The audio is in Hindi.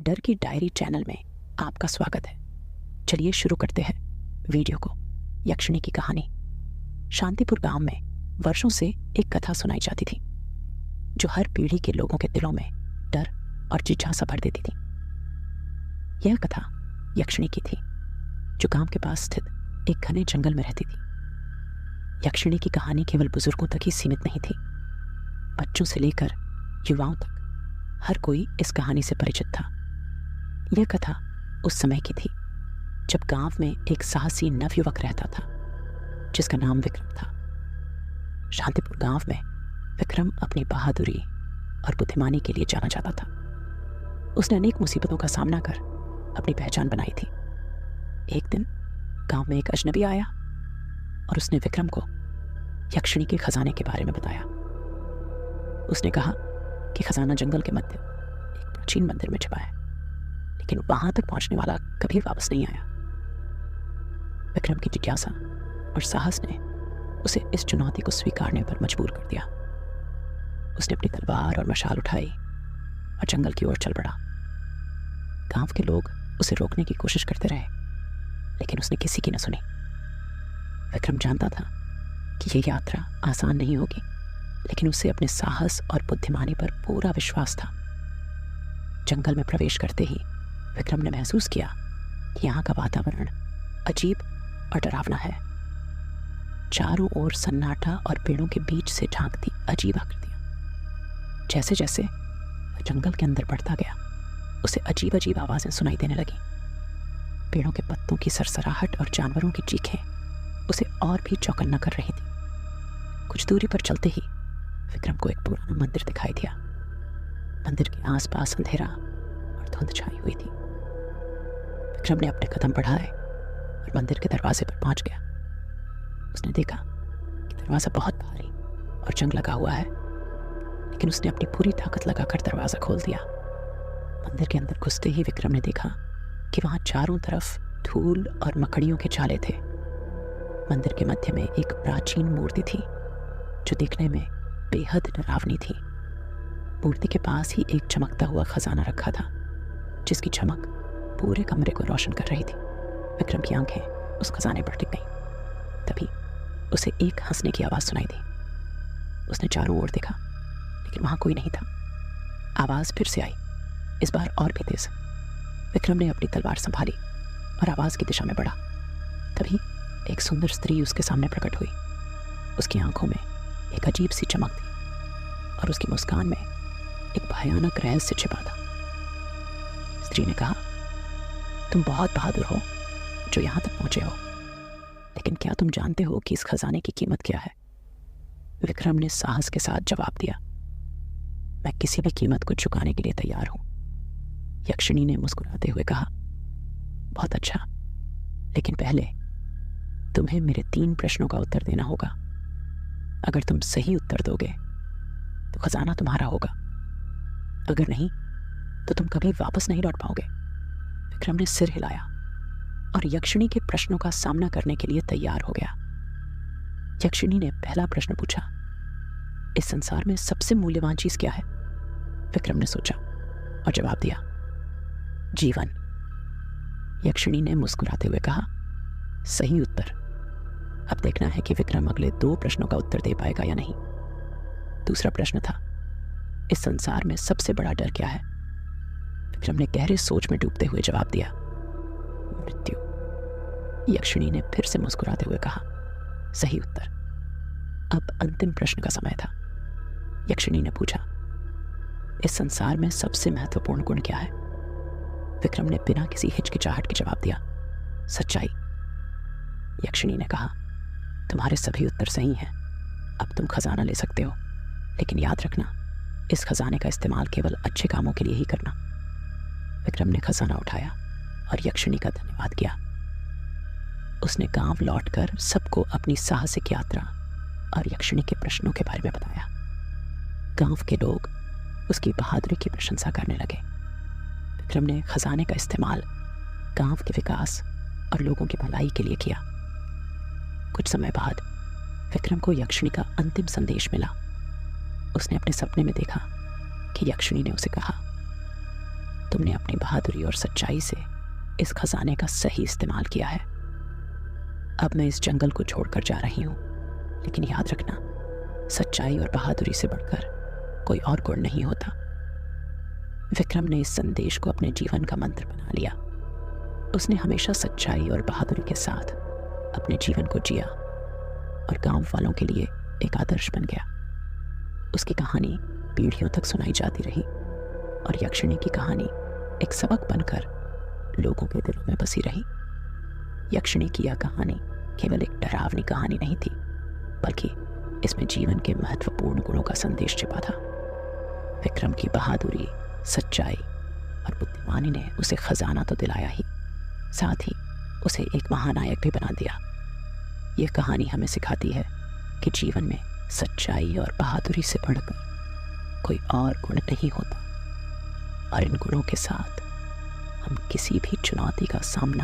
डर की डायरी चैनल में आपका स्वागत है। चलिए शुरू करते हैं वीडियो को। यक्षिणी की कहानी। शांतिपुर गांव में वर्षों से एक कथा सुनाई जाती थी जो हर पीढ़ी के लोगों के दिलों में डर और जिज्ञासा भर देती थी। यह कथा यक्षिणी की थी जो गांव के पास स्थित एक घने जंगल में रहती थी। यक्षिणी की कहानी केवल बुजुर्गों तक ही सीमित नहीं थी। बच्चों से लेकर युवाओं तक हर कोई इस कहानी से परिचित था। यह कथा उस समय की थी जब गांव में एक साहसी नवयुवक रहता था जिसका नाम विक्रम था। शांतिपुर गांव में विक्रम अपनी बहादुरी और बुद्धिमानी के लिए जाना जाता था। उसने अनेक मुसीबतों का सामना कर अपनी पहचान बनाई थी। एक दिन गांव में एक अजनबी आया और उसने विक्रम को यक्षिणी के खजाने के बारे में बताया। उसने कहा कि खजाना जंगल के मध्य एक प्राचीन मंदिर में छिपा है, लेकिन वहां तक पहुंचने वाला कभी वापस नहीं आया। विक्रम की जिज्ञासा और साहस ने उसे इस चुनौती को स्वीकारने पर मजबूर कर दिया। उसने अपनी तलवार और मशाल उठाई और जंगल की ओर चल पड़ा। गांव के लोग उसे रोकने की कोशिश करते रहे, लेकिन उसने किसी की न सुनी। विक्रम जानता था कि यह यात्रा आसान नहीं होगी, लेकिन उसे अपने साहस और बुद्धिमानी पर पूरा विश्वास था। जंगल में प्रवेश करते ही विक्रम ने महसूस किया कि यहाँ का वातावरण अजीब और डरावना है। चारों ओर सन्नाटा और पेड़ों के बीच से झांकती अजीब आकृतियां। जैसे जैसे वह जंगल के अंदर बढ़ता गया, उसे अजीब अजीब आवाजें सुनाई देने लगी। पेड़ों के पत्तों की सरसराहट और जानवरों की चीखें उसे और भी चौकन्ना कर रही थी। कुछ दूरी पर चलते ही विक्रम को एक पुराना मंदिर दिखाई दिया। मंदिर के आसपास अंधेरा और धुंध छाई हुई थी। विक्रम ने अपने कदम बढ़ाए और मंदिर के दरवाजे पर पहुंच गया। उसने देखा कि दरवाजा बहुत भारी और जंग लगा हुआ है, लेकिन उसने अपनी पूरी ताकत लगाकर दरवाजा खोल दिया। मंदिर के अंदर घुसते ही विक्रम ने देखा कि वहां चारों तरफ धूल और मकड़ियों के जाले थे। मंदिर के मध्य में एक प्राचीन मूर्ति थी जो दिखने में बेहद डरावनी थी। मूर्ति के पास ही एक चमकता हुआ खजाना रखा था जिसकी चमक पूरे कमरे को रोशन कर रही थी। विक्रम की आंखें उस खजाने पर टिक गईं। तभी उसे एक हंसने की आवाज सुनाई दी। उसने चारों ओर देखा, लेकिन वहां कोई नहीं था। आवाज फिर से आई, इस बार और भी तेज। विक्रम ने अपनी तलवार संभाली और आवाज की दिशा में बढ़ा। तभी एक सुंदर स्त्री उसके सामने प्रकट हुई। उसकी आंखों में एक अजीब सी चमक थी और उसकी मुस्कान में एक भयानक रहस्य छिपा था। स्त्री ने कहा, तुम बहुत बहादुर हो जो यहां तक पहुंचे हो, लेकिन क्या तुम जानते हो कि इस खजाने की कीमत क्या है? विक्रम ने साहस के साथ जवाब दिया, मैं किसी भी कीमत को चुकाने के लिए तैयार हूं। यक्षिणी ने मुस्कुराते हुए कहा, बहुत अच्छा, लेकिन पहले तुम्हें मेरे 3 प्रश्नों का उत्तर देना होगा। अगर तुम सही उत्तर दोगे तो खजाना तुम्हारा होगा, अगर नहीं तो तुम कभी वापस नहीं लौट पाओगे। विक्रम ने सिर हिलाया और यक्षिणी के प्रश्नों का सामना करने के लिए तैयार हो गया। यक्षिणी ने पहला प्रश्न पूछा, इस संसार में सबसे मूल्यवान चीज क्या है? विक्रम ने सोचा और जवाब दिया, जीवन। यक्षिणी ने मुस्कुराते हुए कहा, सही उत्तर। अब देखना है कि विक्रम अगले 2 प्रश्नों का उत्तर दे पाएगा या नहीं। दूसरा प्रश्न था, इस संसार में सबसे बड़ा डर क्या है? विक्रम ने गहरे सोच में डूबते हुए जवाब दिया, मृत्यु। यक्षिणी ने फिर से मुस्कुराते हुए कहा, सही उत्तर। अब अंतिम प्रश्न का समय था। यक्षिणी ने पूछा, इस संसार में सबसे महत्वपूर्ण गुण क्या है? विक्रम ने बिना किसी हिचकिचाहट के जवाब दिया, सच्चाई। यक्षिणी ने कहा, तुम्हारे सभी उत्तर सही हैं। अब तुम खजाना ले सकते हो, लेकिन याद रखना, इस खजाने का इस्तेमाल केवल अच्छे कामों के लिए ही करना। विक्रम ने खजाना उठाया और यक्षिणी का धन्यवाद किया। उसने गांव लौटकर सबको अपनी साहसिक यात्रा और यक्षिणी के प्रश्नों के बारे में बताया। गांव के लोग उसकी बहादुरी की प्रशंसा करने लगे। विक्रम ने खजाने का इस्तेमाल गांव के विकास और लोगों की भलाई के लिए किया। कुछ समय बाद विक्रम को यक्षिणी का अंतिम संदेश मिला। उसने अपने सपने में देखा कि यक्षिणी ने उसे कहा, तुमने अपनी बहादुरी और सच्चाई से इस खजाने का सही इस्तेमाल किया है। अब मैं इस जंगल को छोड़कर जा रही हूँ, लेकिन याद रखना, सच्चाई और बहादुरी से बढ़कर कोई और गुण नहीं होता। विक्रम ने इस संदेश को अपने जीवन का मंत्र बना लिया। उसने हमेशा सच्चाई और बहादुरी के साथ अपने जीवन को जिया और गांव वालों के लिए एक आदर्श बन गया। उसकी कहानी पीढ़ियों तक सुनाई जाती रही और यक्षिणी की कहानी एक सबक बनकर लोगों के दिलों में बसी रही। यक्षिणी की यह कहानी केवल एक डरावनी कहानी नहीं थी, बल्कि इसमें जीवन के महत्वपूर्ण गुणों का संदेश छिपा था। विक्रम की बहादुरी, सच्चाई और बुद्धिमानी ने उसे खजाना तो दिलाया ही, साथ ही उसे एक महानायक भी बना दिया। यह कहानी हमें सिखाती है कि जीवन में सच्चाई और बहादुरी से बढ़कर कोई और गुण नहीं होता, और इन गुणों के साथ हम किसी भी चुनौती का सामना